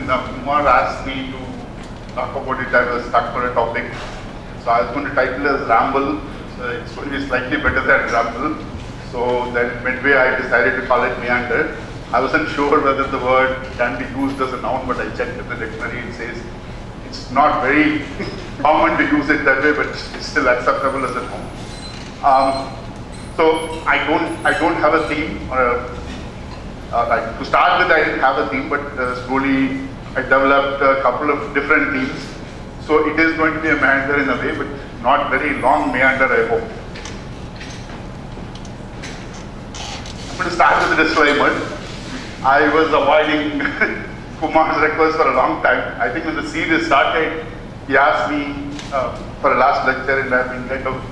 when Kumar asked me to talk about it, I was stuck for a topic. So I was going to title it as Ramble. So it's going to be slightly better than Ramble. So then midway I decided to call it Meander. I wasn't sure whether the word can be used as a noun, but I checked in the dictionary. It says it's not very common to use it that way, but it's still acceptable as a noun. So I don't have a theme or to start with. I didn't have a theme, but slowly I developed a couple of different themes. So it is going to be a meander in a way, but not very long meander, I hope. I'm going to start with the disclaimer. I was avoiding Kumar's request for a long time. I think when the series started, he asked me for a last lecture, and I've been kind of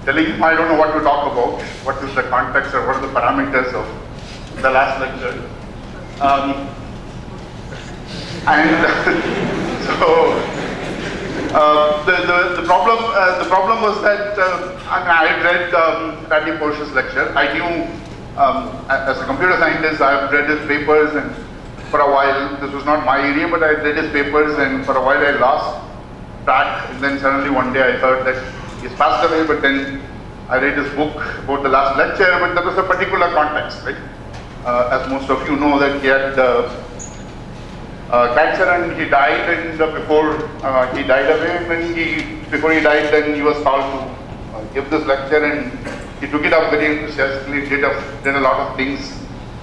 telling him I don't know what to talk about, what is the context or what are the parameters of the last lecture. The problem was that I had read Randy Pausch's lecture. I knew as a computer scientist, I've read his papers, and for a while, this was not my area, but I read his papers, and for a while I lost track, and then suddenly one day I heard that he's passed away, but then I read his book about the last lecture, but there was a particular context, right? As most of you know, that he had cancer and he died, and before he died away, before he died, then he was called to give this lecture, and he took it up very enthusiastically, did a lot of things,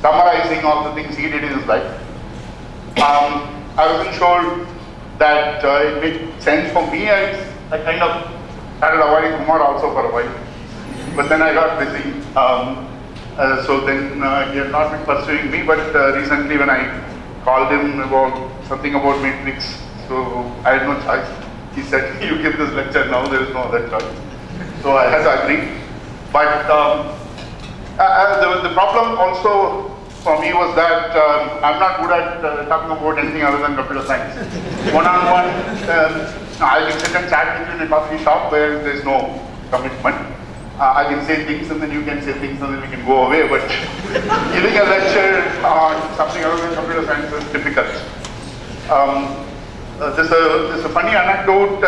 summarizing all the things he did in his life. I wasn't sure that it made sense for me. I kind of started avoiding Kumar also for a while, but then I got busy. So then he had not been pursuing me, but recently when I called him about something about matrix, so I had no choice. He said, you give this lecture now, there is no other choice. So I had to agree. But the problem also for me was that I'm not good at talking about anything other than computer science. One-on-one, I can sit and chat with you in a coffee shop where there's no commitment. I can say things and then you can say things and then we can go away, but giving a lecture on something other than computer science is difficult. There's a funny anecdote.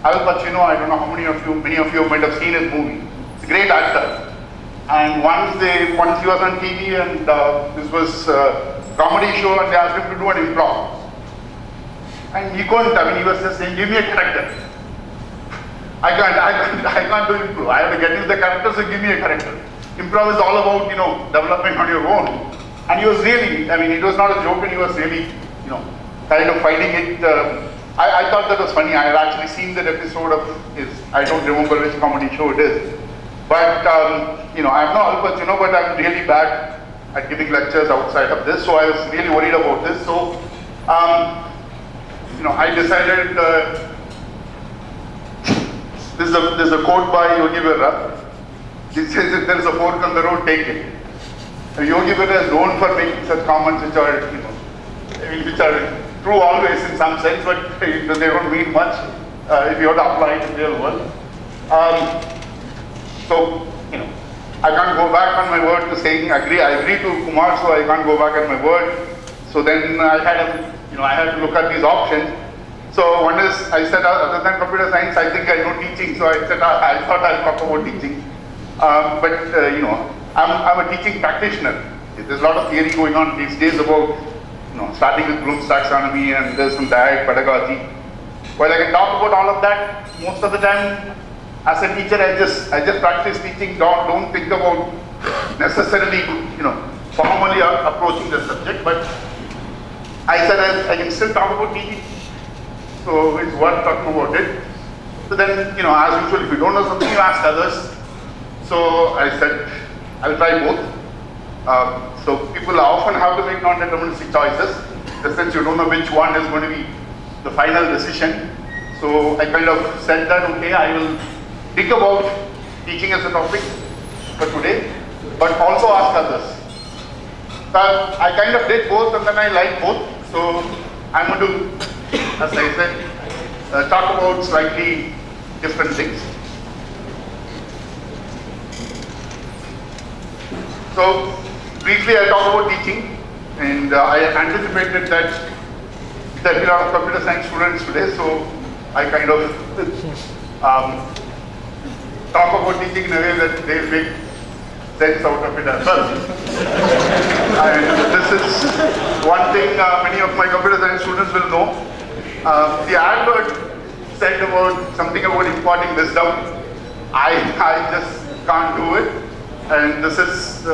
Al Pacino, I don't know how many of you might have seen his movie. He's a great actor. And once he was on TV, and this was a comedy show, and they asked him to do an improv. And he couldn't. I mean, he was just saying, give me a character. I can't do improv. I have to get into the character, so give me a character. Improv is all about, developing on your own. And he was really, I mean, it was not a joke, and he was really, kind of fighting it. I thought that was funny. I had actually seen that episode of his, I don't remember which comedy show it is. But, I'm no Al Pacino, but I'm really bad at giving lectures outside of this, so I was really worried about this. So, I decided, there's a quote by Yogi Berra. He says, if there is a fork on the road, take it. Yogi Berra is known for making such comments which are, which are true always in some sense, but they don't mean much if you have to apply it in real world. So, I can't go back on my word to saying I agree to Kumar, so I can't go back on my word. So then I had to look at these options. So one is, I said, other than computer science, I think I know teaching. So I said, I thought I'll talk about teaching. I'm a teaching practitioner. There's a lot of theory going on these days about, starting with Bloom's taxonomy, and there's some direct pedagogy. While I can talk about all of that, most of the time, as a teacher, I just practice teaching. Don't think about necessarily, formally approaching the subject. But I said I can still talk about teaching, so it's worth talking about it. So then, as usual, if you don't know something, you ask others. So I said I'll try both. So people often have to make non-deterministic choices. In the sense, you don't know which one is going to be the final decision. So I kind of said that, okay, I will think about teaching as a topic for today, but also ask others. So I kind of did both, and then I liked both. So I'm going to, as I said, talk about slightly different things. So briefly, I'll talk about teaching, and I anticipated that There are a lot of computer science students today, so I kind of talk about teaching in a way that they'll make sense out of it as well. And this is one thing many of my computer science students will know. The advert said about something about imparting wisdom. I just can't do it. And this is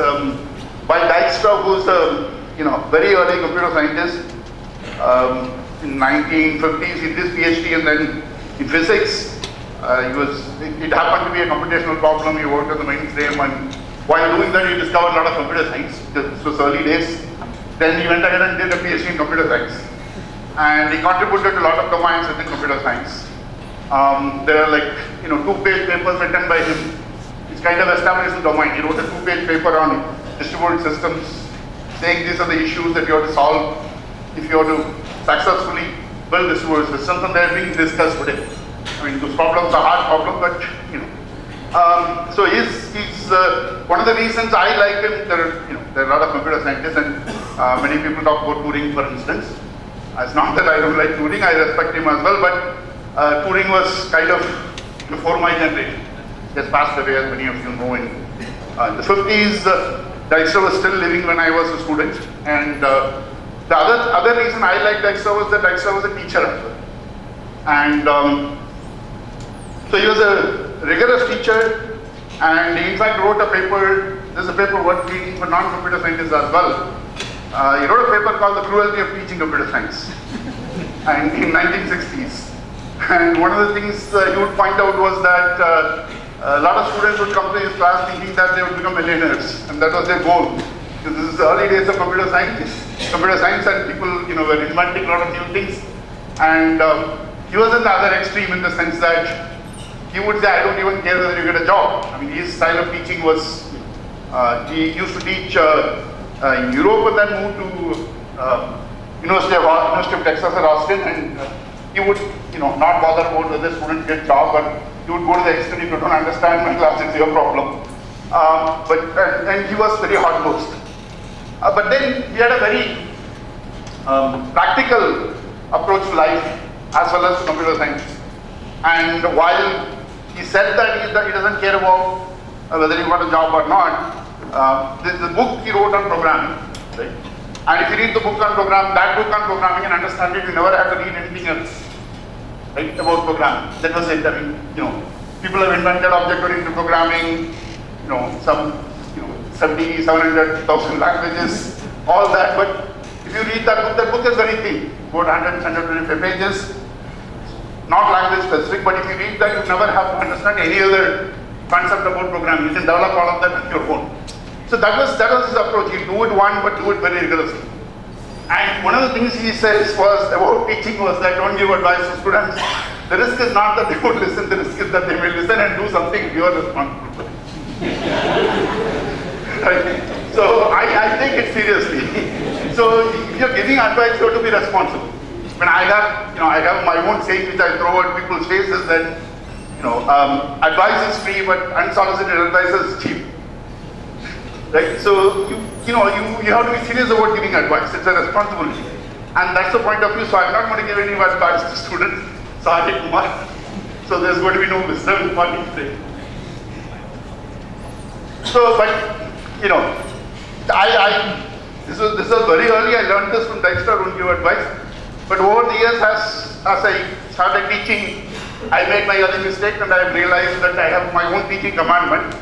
by Dijkstra, who's a very early computer scientist. In 1950s, he did his PhD, and then in physics, it happened to be a computational problem. He worked on the mainframe, and while doing that, he discovered a lot of computer science. This was early days. Then he went ahead and did a PhD in computer science, and he contributed to a lot of domains within computer science. There are like 2-page papers written by him. It's kind of established the domain. He wrote a 2-page paper on distributed systems, saying these are the issues that you have to solve if you have to successfully build distributed systems, and they're being discussed today. I mean, those problems are hard problems, but so he's one of the reasons I like him. There are a lot of computer scientists, and many people talk about Turing, for instance. It's not that I don't like Turing; I respect him as well. But Turing was kind of before my generation. He has passed away, as many of you know. In the 50s, Dijkstra was still living when I was a student, and the other reason I liked Dijkstra was that Dijkstra was a teacher as well. And so he was a rigorous teacher, and he in fact wrote a paper. There's a paper worth reading for non-computer scientists as well. He wrote a paper called The Cruelty of Teaching Computer Science, and in 1960s. And one of the things he would point out was that a lot of students would come to his class thinking that they would become millionaires, and that was their goal. Because this is the early days of computer science, and people were inventing a lot of new things. And he was in the other extreme in the sense that he would say, I don't even care whether you get a job. I mean, his style of teaching was, he used to teach in Europe and then moved to University of Texas at Austin, and he would not bother about whether the students get job, but he would go to the extent, if you don't understand my class, it's your problem. And he was very hard-nosed. But then he had a very practical approach to life as well as to computer science. And while he said that he doesn't care about whether you got a job or not, the book he wrote on programming, right? And if you read the book on that book on programming and understand it, you never have to read anything else, right, about programming. That was it. I mean, people have invented object-oriented programming, some 70, 700,000 languages, all that. But if you read that book is very thin, about 125 pages, not language specific. But if you read that, you never have to understand any other concept about programming. You can develop all of that on your own. So that was his approach. He'll do it one, but do it very rigorously. And one of the things he says was about teaching was that don't give advice to students. The risk is not that they would listen, the risk is that they will listen and do something you are responsible for. Right? So I take it seriously. So if you're giving advice, you have to be responsible. When I have my own saying which I throw at people's faces that advice is free, but unsolicited advice is cheap. Right? So you have to be serious about giving advice. It's a responsibility, and that's the point of view. So I'm not going to give any advice to students. Sorry, Kumar. So there's going to be no wisdom in what you say. So, but this was very early. I learned this from Dijkstra. Don't give advice. But over the years, as I started teaching, I made my early mistake, and I realized that I have my own teaching commandment.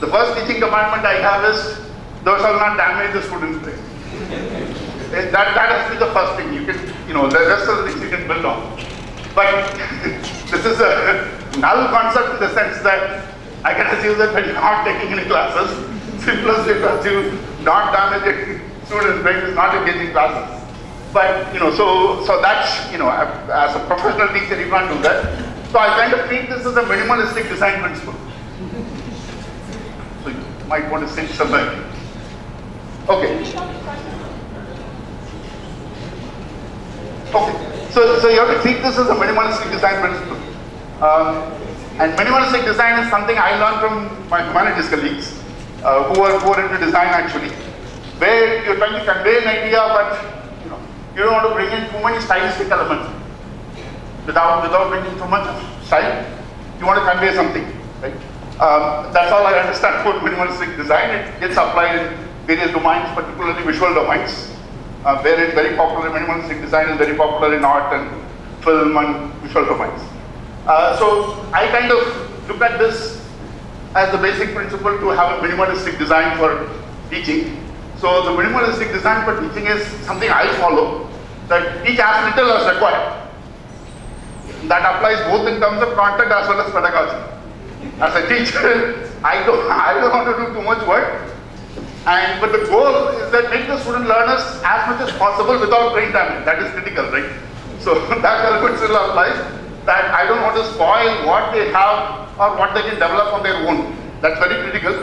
The first teaching commandment I have is, thou shalt not damage the student's brain. That has to be the first thing. You can, the rest of the things you can build on. But this is a null concept in the sense that I can assume that when you're not taking any classes, simplest way to assume not damaging students' brain is not engaging classes. But so that's as a professional teacher you can't do that. So I kind of treat this as a minimalistic design principle. So you might want to think somewhere. Okay. Okay. So you have to treat this as a minimalistic design principle. And minimalistic design is something I learned from my humanities colleagues who are into design actually, where you're trying to convey an idea, but You don't want to bring in too many stylistic elements. Without bringing too much style, you want to convey something, right? That's all I understand about minimalistic design. It gets applied in various domains, particularly visual domains, where it's very popular. Minimalistic design is very popular in art and film and visual domains. So I kind of look at this as the basic principle to have a minimalistic design for teaching. So the minimalistic design for teaching is something I follow, that teach as little as required. That applies both in terms of content as well as pedagogy. As a teacher, I don't want to do too much work, but the goal is that make the student learners as much as possible without brain damage. That is critical, right? So that element still applies. That I don't want to spoil what they have or what they can develop on their own. That's very critical.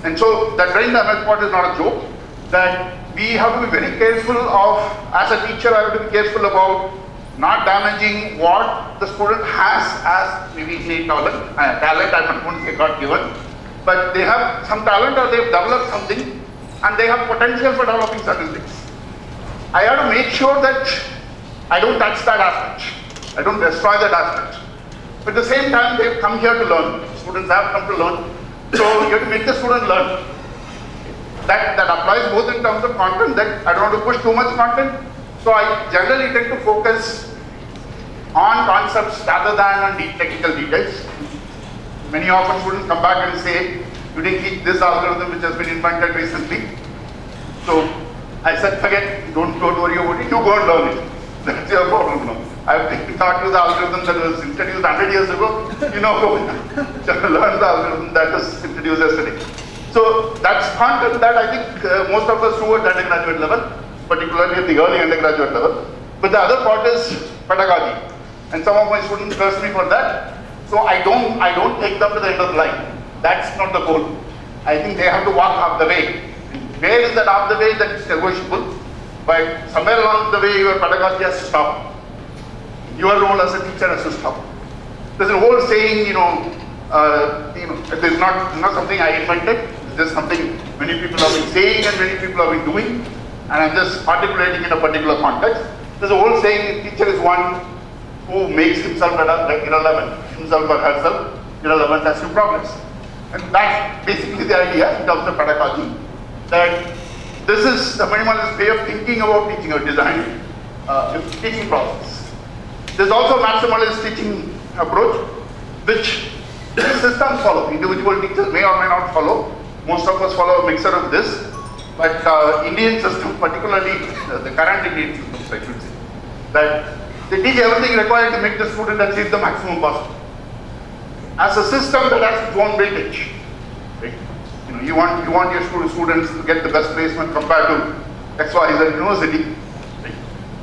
And so that brain damage part is not a joke. That we have to be very careful of, as a teacher, I have to be careful about not damaging what the student has as maybe innate talent, I'm not going to say God given, but they have some talent or they've developed something and they have potential for developing certain things. I have to make sure that I don't touch that aspect, I don't destroy that aspect. But at the same time, they've come here to learn. Students have come to learn. So you have to make the student learn. That applies both in terms of content, that I don't want to push too much content. So I generally tend to focus on concepts rather than on deep technical details. Many often students come back and say, you didn't teach this algorithm which has been invented recently. So I said, forget, don't worry about it, you go and learn it. That's your problem now. I've taught you the algorithm that was introduced 100 years ago, you know, go learn the algorithm that was introduced yesterday. So that's content that I think most of us do at undergraduate level, particularly at the early undergraduate level. But the other part is pedagogy. And some of my students curse me for that. So I don't take them to the end of the line. That's not the goal. I think they have to walk half the way. Where is that half the way? That is negotiable. But somewhere along the way, your pedagogy has to stop. Your role as a teacher has to stop. There's a whole saying, it's not something I invented. It's just something many people have been saying and many people have been doing. And I'm just articulating in a particular context. There's a whole saying, teacher is one who makes himself irrelevant, himself or herself irrelevant as to progress. And that's basically the idea in terms of pedagogy, that this is the minimalist way of thinking about teaching or designing teaching process. There's also a maximalist teaching approach, which systems follow. Individual teachers may or may not follow. Most of us follow a mixture of this. But Indian system, particularly the current Indian systems, I should say, that they teach everything required to make the student achieve the maximum possible. As a system that has its own weightage, right? You want your students to get the best placement compared to XYZ university. Right?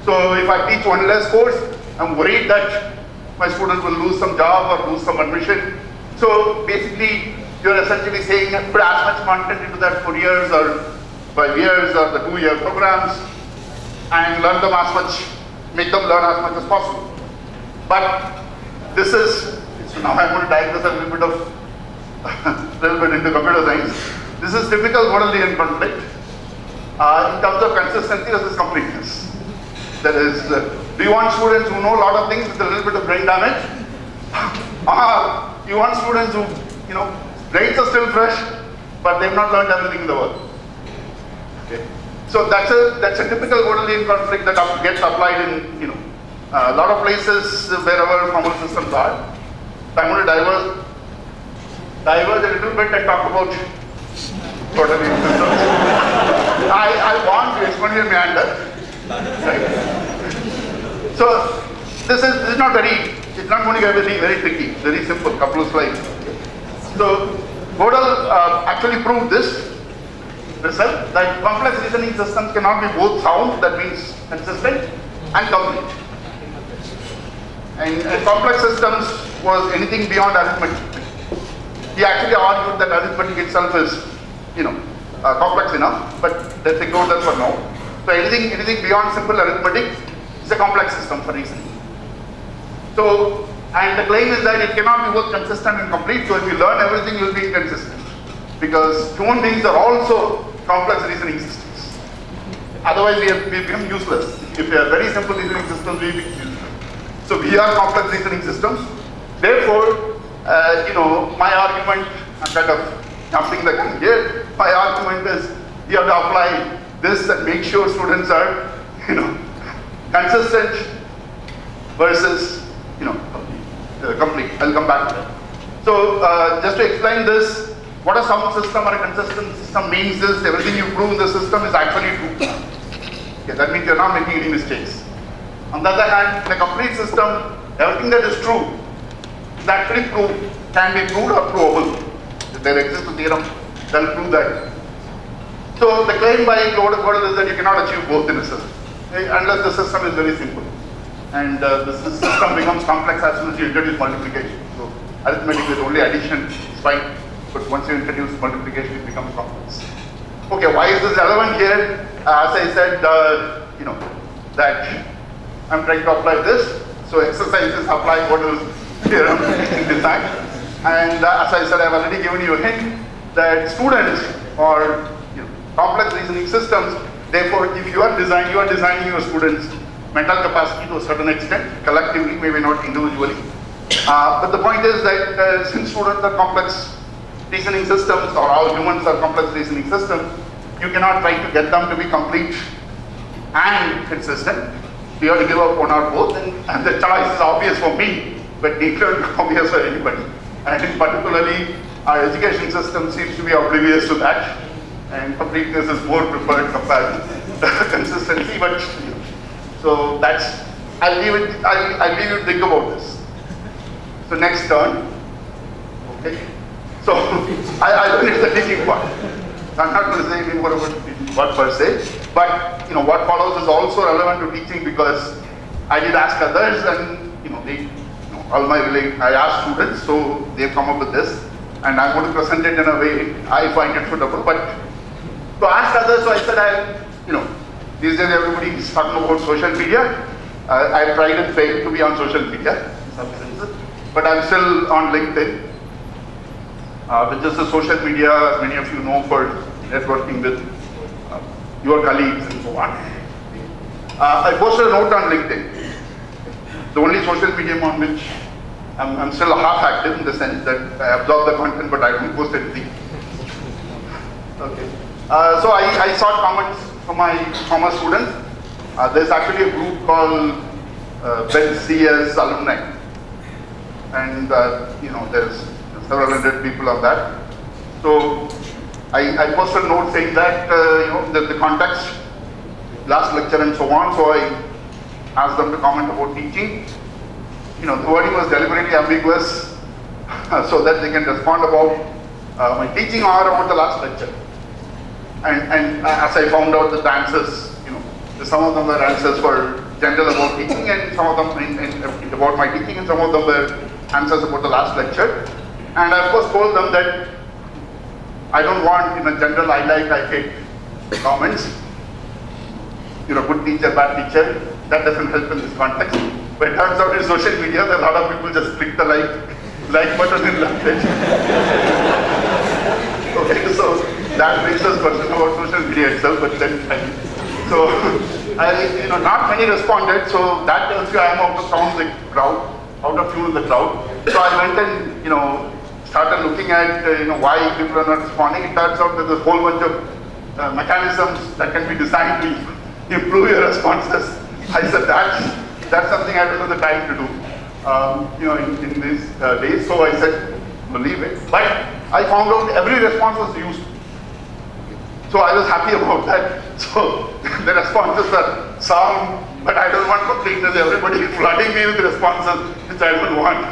So if I teach one less course, I'm worried that my students will lose some job or lose some admission. So basically, you're essentially saying put as much content into that 4 years or 5 years or the 2-year programs and learn them as much, make them learn as much as possible. But this is, so now I'm going to dive this a little bit into computer science. This is typical Mendelian conflict in terms of consistency versus completeness. That is, do you want students who know a lot of things with a little bit of brain damage? You want students who, brains are still fresh, but they've not learned everything in the world. Okay. So that's a typical Mendelian conflict that gets applied in a lot of places wherever formal systems are. So I'm going to diverge a little bit and talk about sort of systems. I want to explain meander. Right? So this is not it's not going to get very tricky, very simple, couple of slides. So Gödel actually proved this result, that complex reasoning systems cannot be both sound, that means consistent, and complete. And complex systems was anything beyond arithmetic. He actually argued that arithmetic itself is, complex enough, but let's ignore that for now. So anything beyond simple arithmetic is a complex system for reasoning. So, and the claim is that it cannot be both consistent and complete, so if you learn everything, you will be inconsistent. Because human beings are also complex reasoning systems. Otherwise, we become useless. If we are very simple reasoning systems, we become useless. So we are complex reasoning systems. Therefore, my argument, I'm kind of jumping the gun here. My argument is you have to apply this and make sure students are, consistent versus, complete. I'll come back to that. So just to explain this, what a sum system or a consistent system means is everything you prove in the system is actually true. Okay, that means you're not making any mistakes. On the other hand, in a complete system, everything that is true is actually can be proved or provable. If there exists a theorem, they'll prove that. So the claim by Lord Gödel is that you cannot achieve both in a system, unless the system is very simple. And the system becomes complex as soon as you introduce multiplication. So arithmetic with only addition is fine, but once you introduce multiplication, it becomes complex. Okay, why is this relevant here? As I said, that I'm trying to apply this. So exercises apply Gödel's theorem in design. And as I said, I've already given you a hint that students or complex reasoning systems, therefore, if you are designing your students' mental capacity to a certain extent, collectively, maybe not individually. But the point is that since students are complex reasoning systems, or all humans are complex reasoning systems, you cannot try to get them to be complete and consistent. You have to give up one or both, and the choice is obvious for me, but not obvious for anybody. And particularly, our education system seems to be oblivious to that, and completeness is more preferred compared to consistency. But so that's, I'll leave you to think about this. So next turn. Okay. So I don't need the thinking part. I'm not going to say anything more about what per se, but what follows is also relevant to teaching, because I did ask others, and I asked students, so they've come up with this, and I'm going to present it in a way I find it suitable. But to ask others, so I said, these days everybody is talking about social media. I've tried and failed to be on social media in some senses, but I'm still on LinkedIn, which is a social media, as many of you know, for networking with your colleagues and so on. I posted a note on LinkedIn, the only social medium on which I'm still half active, in the sense that I absorb the content, but I don't post anything. Okay. So I sought comments from my former students. There's actually a group called BITS Alumni, and there's several hundred people of that. So I posted a note saying that the context, last lecture and so on. So I asked them to comment about teaching. The wording was deliberately ambiguous so that they can respond about my teaching or about the last lecture. And as I found out, the answers, some of them were answers for general about teaching, and some of them about my teaching, and some of them were answers about the last lecture. And I of course told them that I don't want in a general I like, I hate comments. Good teacher, bad teacher, that doesn't help in this context. But it turns out in social media, there are a lot of people just click the like button in language. Okay, so that brings us question about social media itself, but then not many responded, so that tells you I am out of tune in the crowd. So I went and started looking at why people are not responding. It turns out there's a whole bunch of mechanisms that can be designed to improve your responses. I said that's something I don't have the time to do in these days. So I said, leave it. But I found out every response was used. So I was happy about that. So the responses are sound, but I don't want completeness. Everybody is flooding me with responses which I don't want.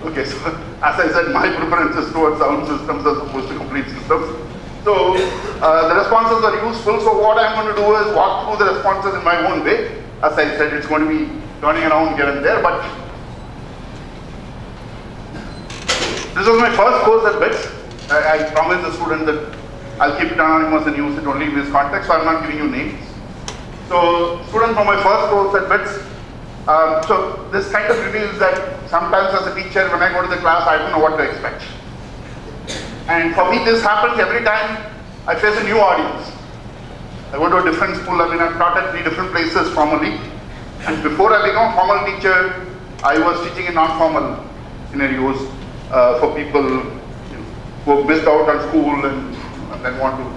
Okay, so as I said, my preference is towards sound systems as opposed to complete systems. So the responses are useful. So what I'm going to do is walk through the responses in my own way. As I said, it's going to be turning around here and there, but this was my first course at BITS. I promised the student that I'll keep it anonymous and use it only in this context, so I'm not giving you names. So, students from my first course at BITS, so this kind of reveals that sometimes as a teacher, when I go to the class, I don't know what to expect. And for me, this happens every time I face a new audience. I go to a different school. I mean, I've taught at 3 different places formally. And before I became a formal teacher, I was teaching in non-formal scenarios for people who have missed out on school and then want to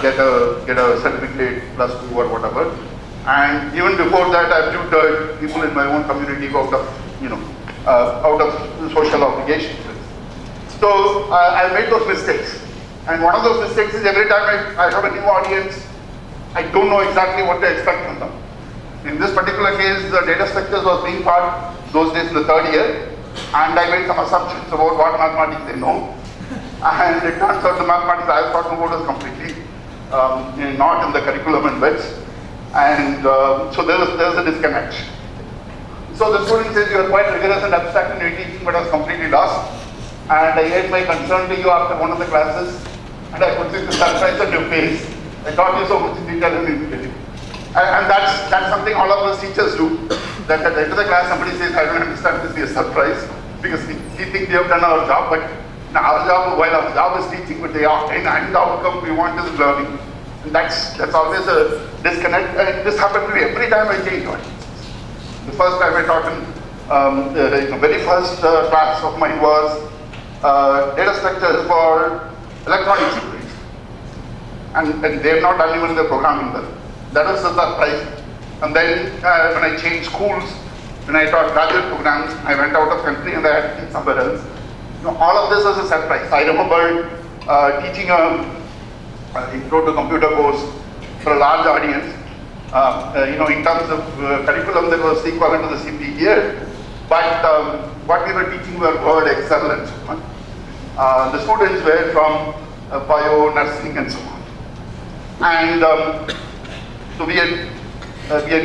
get a certificate +2 or whatever. And even before that, I've tutored people in my own community out of social obligations. So I made those mistakes. And one of those mistakes is every time I have a new audience, I don't know exactly what to expect from them. In this particular case, the data structures was being taught those days in the 3rd year, and I made some assumptions about what mathematics they know. And it turns out the mathematics I was talking about was completely not in the curriculum in BITS. And so there was a disconnect. So the student says, you are quite rigorous and abstract in your teaching, but I was completely lost. And I had my concern to you after one of the classes, and I could see the surprise on your face. I taught you so much in detail and immediately. And that's something all of us teachers do. That at the end of the class, somebody says, I don't understand, this is a surprise, because we think we have done our job, but our job, while our job is teaching, but the end outcome we want is learning. And that's always a disconnect. And this happened to me every time I changed audiences. The first time I taught in the very first class of mine was data structures for electronic circuits. And they have not done even the programming well. That was a surprise. And then when I changed schools, when I taught graduate programs, I went out of country and I had to teach somewhere else. All of this was a surprise. I remember teaching a intro to computer course for a large audience. In terms of curriculum, there was equivalent to the CP here. But what we were teaching were Word, Excel, and so on. The students were from bio, nursing, and so on. And so we had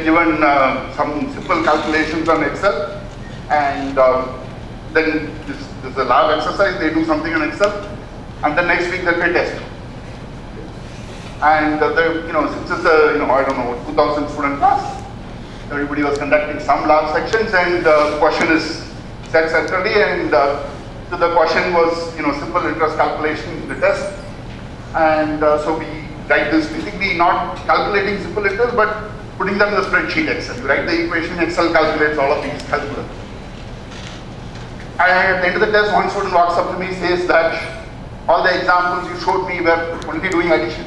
given some simple calculations on Excel, and then this is a lab exercise. They do something on Excel, and then next week there'll be a test. And since it's a I don't know 2,000 student class, everybody was conducting some lab sections, and the question is set centrally, and so the question was simple interest calculation in the test, and so we write this basically not calculating simple interest, but putting them in the spreadsheet Excel. You write the equation, Excel calculates all of these calculus. And at the end of the test, one student walks up to me, says that all the examples you showed me were only doing addition.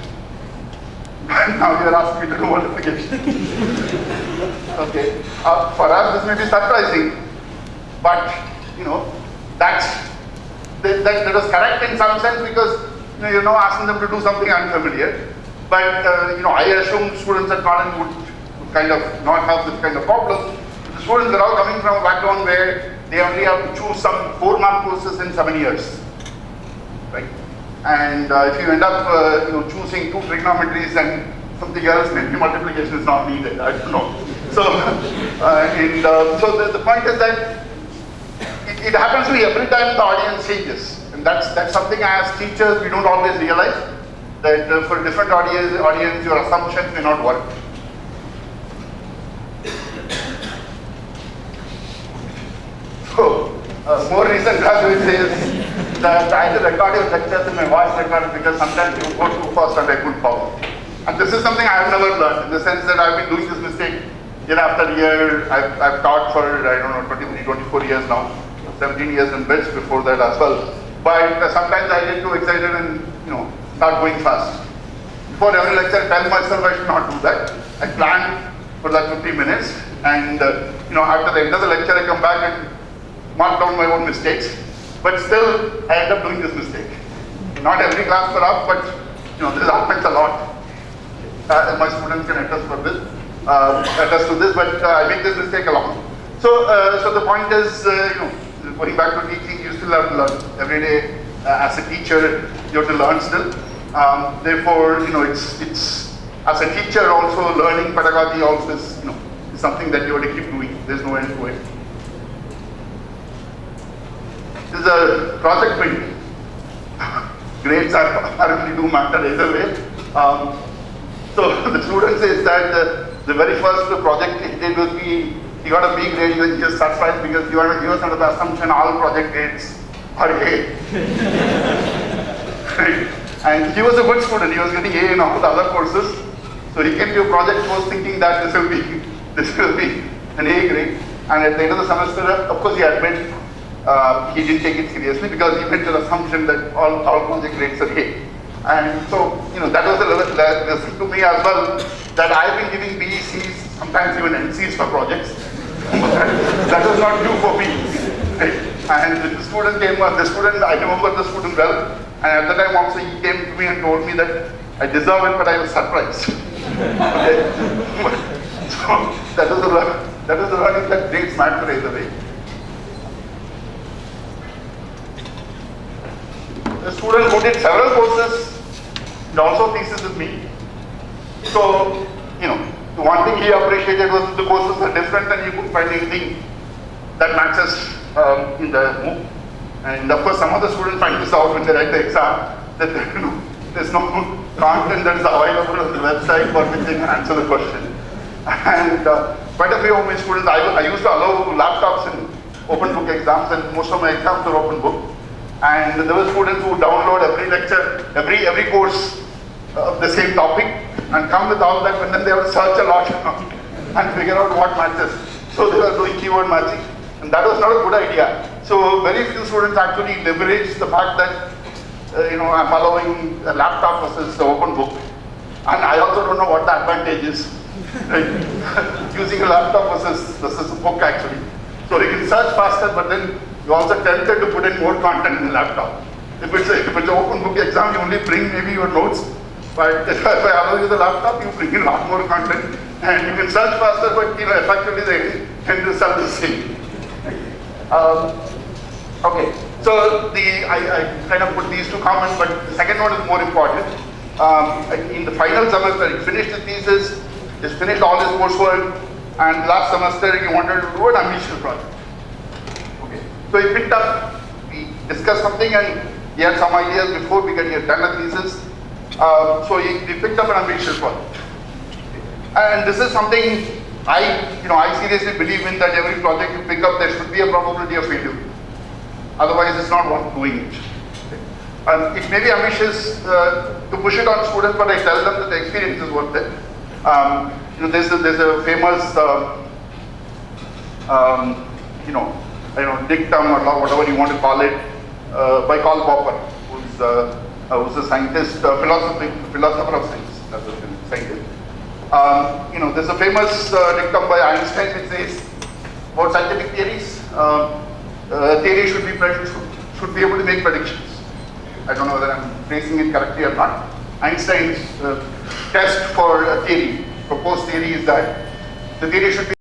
Now you are asking me to do multiplication. Okay. For us, this may be surprising, but that was correct in some sense, because you're not asking them to do something unfamiliar. But I assume students at college would kind of not have this kind of problem. The students are all coming from a background where they only have to choose some 4-month courses in 7 years, right? And if you end up choosing 2 trigonometries and something else, maybe multiplication is not needed. I don't know. So, so the point is that it happens to me every time the audience changes, and that's something as teachers we don't always realize, that for different audience your assumptions may not work. So, more recent graduate says that I had to record your lectures in my voice recorder because sometimes you go too fast and I couldn't follow. And this is something I have never learned, in the sense that I've been doing this mistake year after year. I've taught for, I don't know, 23, 24 years now, 17 years in BITS before that as well. But sometimes I get too excited and, start going fast. Before every lecture, I tell myself I should not do that. I plan for that 50 minutes, and after the end of the lecture, I come back and mark down my own mistakes. But still, I end up doing this mistake. Not every class perhaps, but this happens a lot. My students can attest to this, but I make this mistake a lot. So the point is, going back to teaching, you still have to learn every day. As a teacher, you have to learn still. Therefore, it's as a teacher also learning pedagogy also is something that you have to keep doing. There's no end to it. This is a project print. Grades apparently do matter either way. So the student says that the very first project he did was he got a B grade. He was just surprised because he was under the assumption all project grades are A. Right? And he was a good student. He was getting A in all the other courses. So he came to a project, was thinking that this will be an A grade, and at the end of the semester, of course, he admitted he didn't take it seriously because he made the assumption that all project grades are A. And so, that was a lesson to me as well, that I've been giving B's, C's, sometimes even NC's for projects. That was not due for me. And the student came, I remember the student well, and at the time also he came to me and told me that I deserve it, but I was surprised. Okay? So that was the learning that grades matter either way. The student who did several courses did also thesis with me. So, the one thing he appreciated was that the courses are different and you couldn't find anything that matches in the MOOC. And of course, some of the students find this out when they write the exam, that there's no content that is available on the website for which they can answer the question. And quite a few of my students, I used to allow laptops in open book exams, and most of my exams were open book. And there were students who download every lecture, every course of the same topic, and come with all that, and then they have to search a lot and figure out what matches. So they were doing keyword matching, and that was not a good idea. So very few students actually leverage the fact that I'm allowing a laptop versus the open book, and I also don't know what the advantage is, right? Using a laptop versus a book actually. So you can search faster, but then you're also tempted to put in more content in the laptop. If it's an open book exam, you only bring maybe your notes. But if I allow you the laptop, you bring in a lot more content, and you can search faster, but effectively the end result is the same. Okay, so I kind of put these two comments, but the second one is more important. In the final semester, he finished the thesis, he's finished all his coursework, and last semester he wanted to do an ambitious project. Okay, so he picked up, we discussed something, and he had some ideas before because he had done a thesis. So he picked up an ambitious project. And this is something I seriously believe in, that every project you pick up, there should be a probability of failure. Otherwise, it's not worth doing it. It may be ambitious to push it on students, but I tell them that the experience is worth it. There's a famous, dictum or whatever you want to call it, by Karl Popper, who's a scientist, philosopher of science. That's a scientist. There's a famous dictum by Einstein which says about scientific theories. Theory should be able to make predictions. I don't know whether I'm phrasing it correctly or not. Einstein's test for a theory, proposed theory, is that the theory should be